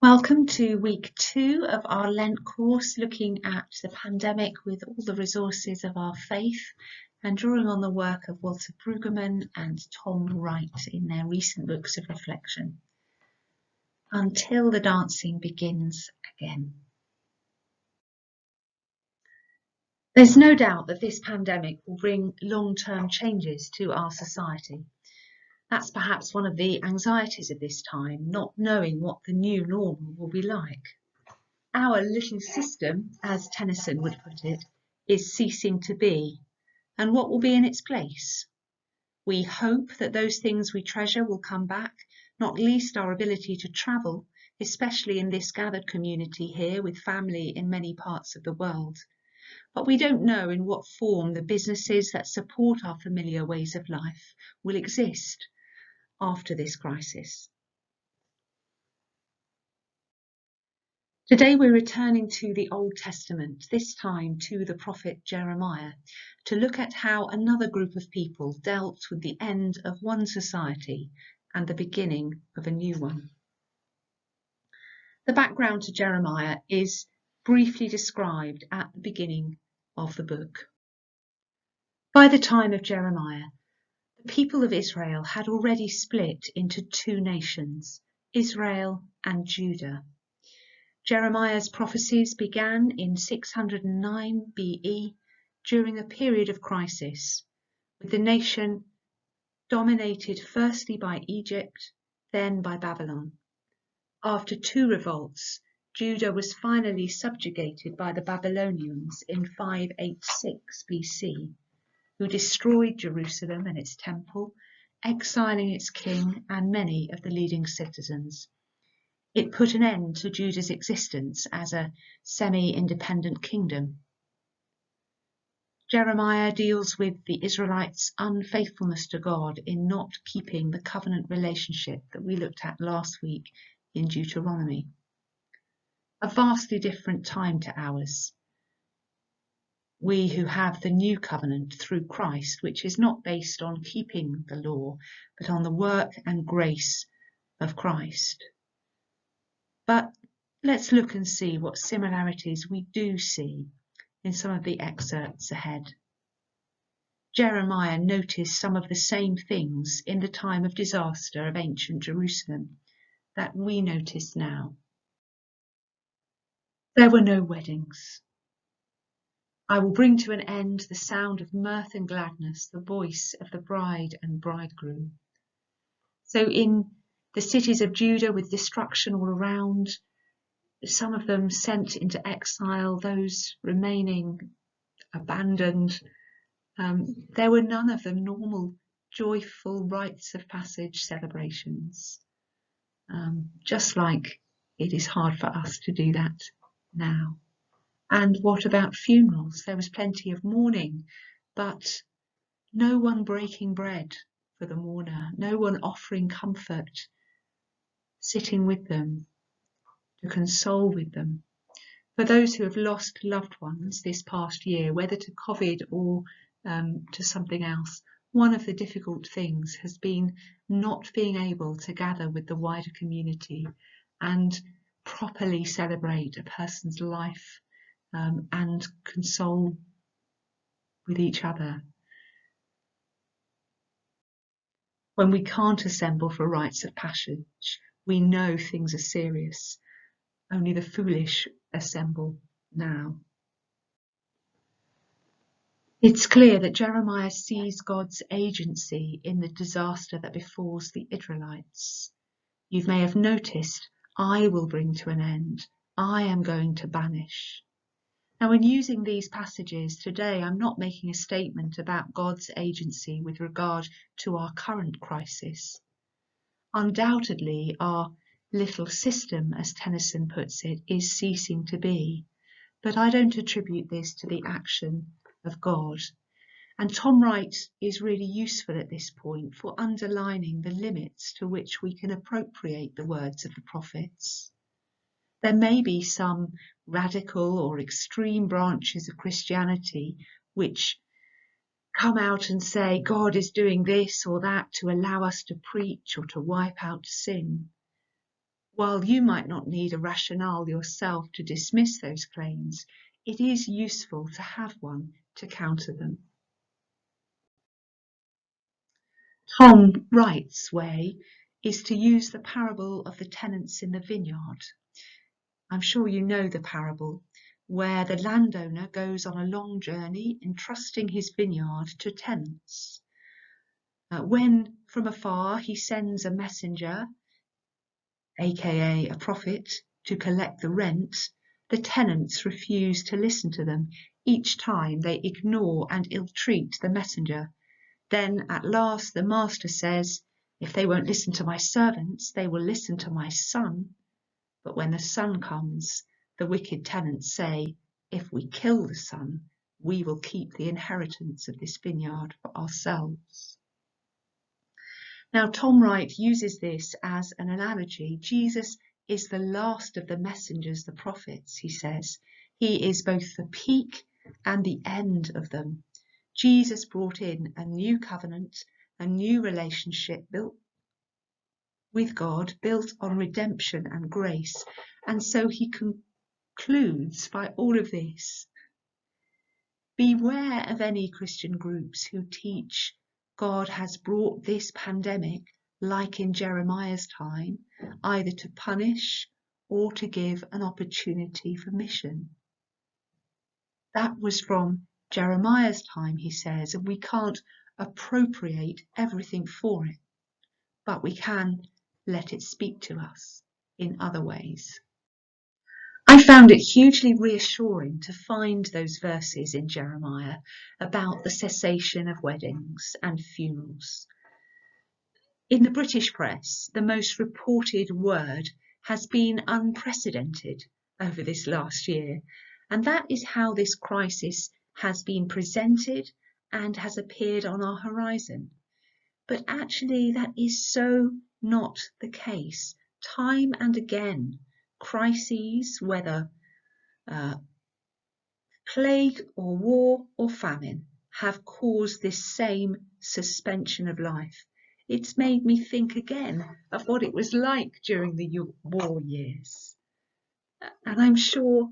Welcome to week 2 of our Lent course, looking at the pandemic with all the resources of our faith and drawing on the work of Walter Brueggemann and Tom Wright in their recent books of reflection. Until the dancing begins again. There's no doubt that this pandemic will bring long-term changes to our society. That's perhaps one of the anxieties of this time, not knowing what the new normal will be like. Our little system, as Tennyson would put it, is ceasing to be, and what will be in its place? We hope that those things we treasure will come back, not least our ability to travel, especially in this gathered community here with family in many parts of the world. But we don't know in what form the businesses that support our familiar ways of life will exist after this crisis. Today we're returning to the Old Testament, this time to the prophet Jeremiah, to look at how another group of people dealt with the end of one society and the beginning of a new one. The background to Jeremiah is briefly described at the beginning of the book. By the time of Jeremiah, the people of Israel had already split into two nations, Israel and Judah. Jeremiah's prophecies began in 609 BE during a period of crisis, with the nation dominated firstly by Egypt, then by Babylon. After two revolts, Judah was finally subjugated by the Babylonians in 586 BC, who destroyed Jerusalem and its temple, exiling its king and many of the leading citizens. It put an end to Judah's existence as a semi-independent kingdom. Jeremiah deals with the Israelites' unfaithfulness to God in not keeping the covenant relationship that we looked at last week in Deuteronomy. A vastly different time to ours. We who have the new covenant through Christ, which is not based on keeping the law, but on the work and grace of Christ. But let's look and see what similarities we do see in some of the excerpts ahead. Jeremiah noticed some of the same things in the time of disaster of ancient Jerusalem that we notice now. There were no weddings. I will bring to an end the sound of mirth and gladness, the voice of the bride and bridegroom. So in the cities of Judah with destruction all around, some of them sent into exile, those remaining abandoned. There were none of them normal, joyful rites of passage celebrations, just like it is hard for us to do that now. And what about funerals? There was plenty of mourning, but no one breaking bread for the mourner, no one offering comfort, sitting with them, to console with them. For those who have lost loved ones this past year, whether to COVID or to something else, one of the difficult things has been not being able to gather with the wider community and properly celebrate a person's life and console with each other. When we can't assemble for rites of passage, we know things are serious. Only the foolish assemble now. It's clear that Jeremiah sees God's agency in the disaster that befalls the Israelites. You may have noticed, I will bring to an end. I am going to banish. Now, in using these passages today, I'm not making a statement about God's agency with regard to our current crisis. Undoubtedly, our little system, as Tennyson puts it, is ceasing to be. But I don't attribute this to the action of God. And Tom Wright is really useful at this point for underlining the limits to which we can appropriate the words of the prophets. There may be some radical or extreme branches of Christianity which come out and say God is doing this or that to allow us to preach or to wipe out sin. While you might not need a rationale yourself to dismiss those claims, it is useful to have one to counter them. Tom Wright's way is to use the parable of the tenants in the vineyard. I'm sure you know the parable, where the landowner goes on a long journey entrusting his vineyard to tenants. When from afar he sends a messenger, aka a prophet, to collect the rent, the tenants refuse to listen to them. Each time they ignore and ill-treat the messenger. Then at last the master says, if they won't listen to my servants, they will listen to my son. But when the son comes, the wicked tenants say, if we kill the son, we will keep the inheritance of this vineyard for ourselves. Now, Tom Wright uses this as an analogy. Jesus is the last of the messengers, the prophets, he says. He is both the peak and the end of them. Jesus brought in a new covenant, a new relationship built with God, built on redemption and grace. And so he concludes by all of this: beware of any Christian groups who teach God has brought this pandemic, like in Jeremiah's time, either to punish or to give an opportunity for mission. That was from Jeremiah's time, he says, and we can't appropriate everything for it, but we can let it speak to us in other ways. I found it hugely reassuring to find those verses in Jeremiah about the cessation of weddings and funerals. In the British press, the most reported word has been unprecedented over this last year, and that is how this crisis has been presented and has appeared on our horizon. But actually, that is so not the case. Time and again, crises, whether plague or war or famine, have caused this same suspension of life. It's made me think again of what it was like during the war years. And I'm sure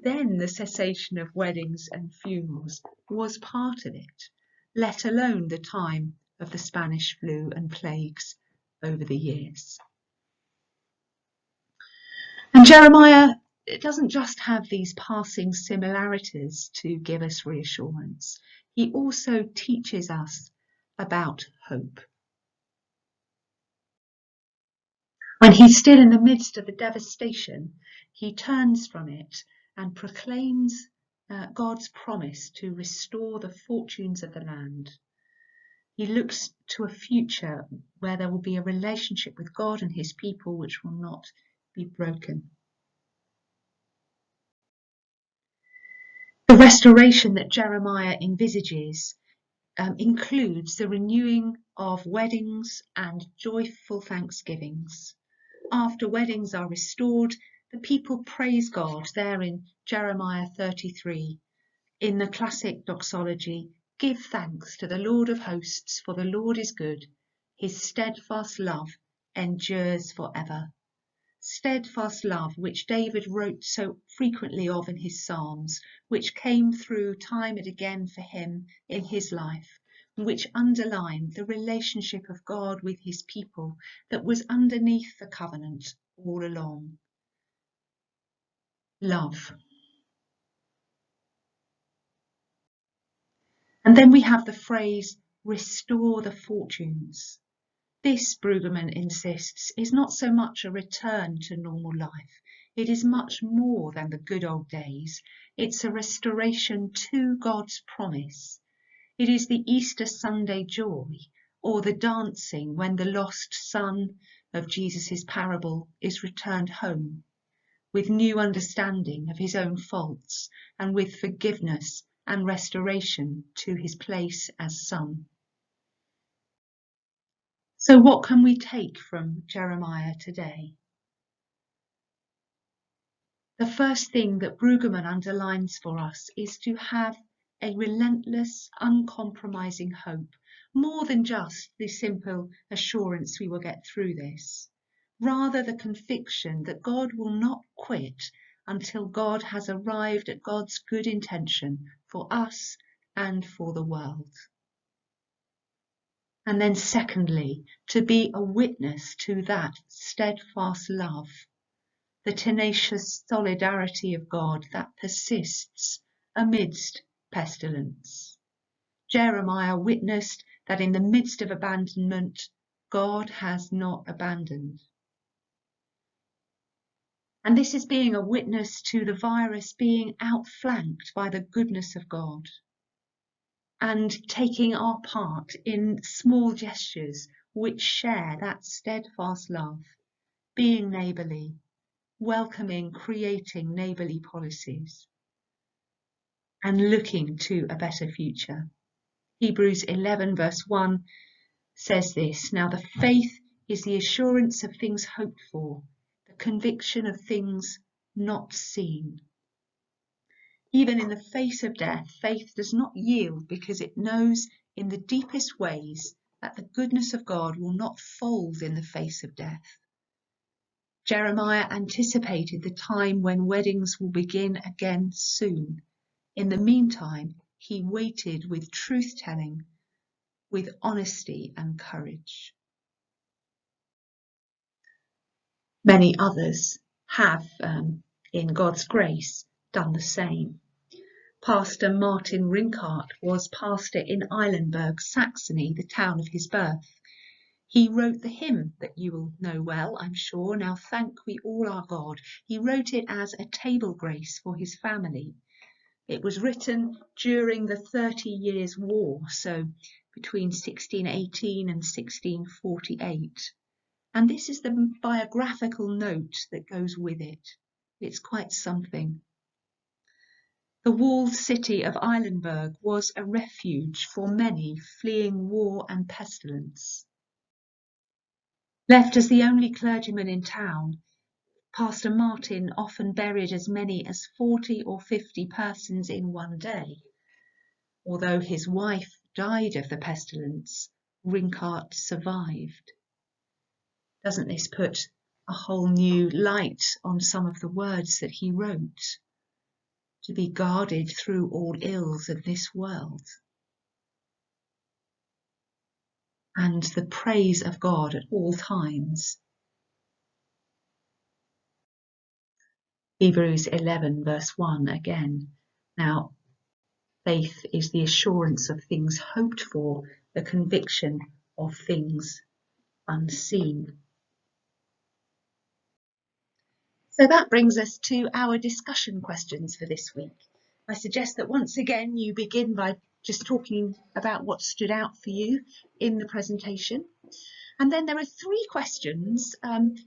then the cessation of weddings and funerals was part of it, let alone the time of the Spanish flu and plagues over the years. And Jeremiah, it doesn't just have these passing similarities to give us reassurance. He also teaches us about hope. When he's still in the midst of the devastation, he turns from it and proclaims God's promise to restore the fortunes of the land. He looks to a future where there will be a relationship with God and his people which will not be broken. The restoration that Jeremiah envisages includes the renewing of weddings and joyful thanksgivings. After weddings are restored, the people praise God there in Jeremiah 33. In the classic doxology, give thanks to the Lord of hosts, for the Lord is good. His steadfast love endures forever. Steadfast love, which David wrote so frequently of in his Psalms, which came through time and again for him in his life, which underlined the relationship of God with his people that was underneath the covenant all along. Love. And then we have the phrase, restore the fortunes. This, Brueggemann insists, is not so much a return to normal life. It is much more than the good old days. It's a restoration to God's promise. It is the Easter Sunday joy, or the dancing when the lost son of Jesus' parable is returned home, with new understanding of his own faults and with forgiveness and restoration to his place as son. So what can we take from Jeremiah today? The first thing that Brueggemann underlines for us is to have a relentless, uncompromising hope, more than just the simple assurance we will get through this. rather the conviction that God will not quit until God has arrived at God's good intention for us and for the world. And then secondly, to be a witness to that steadfast love, the tenacious solidarity of God that persists amidst pestilence. Jeremiah witnessed that in the midst of abandonment, God has not abandoned. And this is being a witness to the virus being outflanked by the goodness of God and taking our part in small gestures which share that steadfast love, being neighbourly, welcoming, creating neighbourly policies, and looking to a better future. Hebrews 11 verse 1 says this, "Now the faith is the assurance of things hoped for, the conviction of things not seen." Even in the face of death, faith does not yield because it knows in the deepest ways that the goodness of God will not fold in the face of death. Jeremiah anticipated the time when weddings will begin again soon. In the meantime, he waited with truth-telling, with honesty and courage. Many others have, in God's grace, done the same. Pastor Martin Rinkart was pastor in Eilenburg, Saxony, the town of his birth. He wrote the hymn that you will know well, I'm sure, "Now Thank We All Our God." He wrote it as a table grace for his family. It was written during the 30 Years' War, so between 1618 and 1648. And this is the biographical note that goes with it. It's quite something. The walled city of Eilenburg was a refuge for many fleeing war and pestilence. Left as the only clergyman in town, Pastor Martin often buried as many as 40 or 50 persons in one day. Although his wife died of the pestilence, Rinkart survived. Doesn't this put a whole new light on some of the words that he wrote? To be guarded through all ills of this world. And the praise of God at all times. Hebrews 11 verse 1 again. Now, faith is the assurance of things hoped for, the conviction of things unseen. So that brings us to our discussion questions for this week. I suggest that once again you begin by just talking about what stood out for you in the presentation. And then there are 3 questions.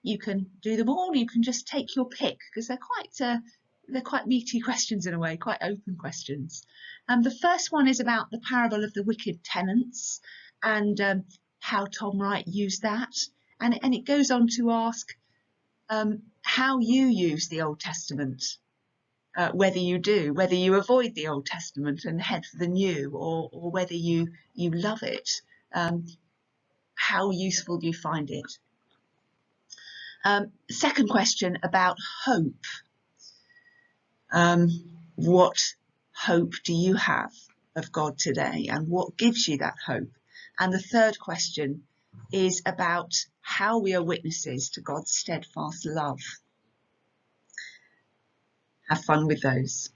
You can do them all, you can just take your pick, because they're quite meaty questions in a way, quite open questions. The first one is about the parable of the wicked tenants and how Tom Wright used that. And it goes on to ask how you use the Old Testament. Whether you avoid the Old Testament and head for the New, or whether you love it. How useful do you find it? Second question about hope. What hope do you have of God today, and what gives you that hope? And the third question is about how we are witnesses to God's steadfast love. Have fun with those.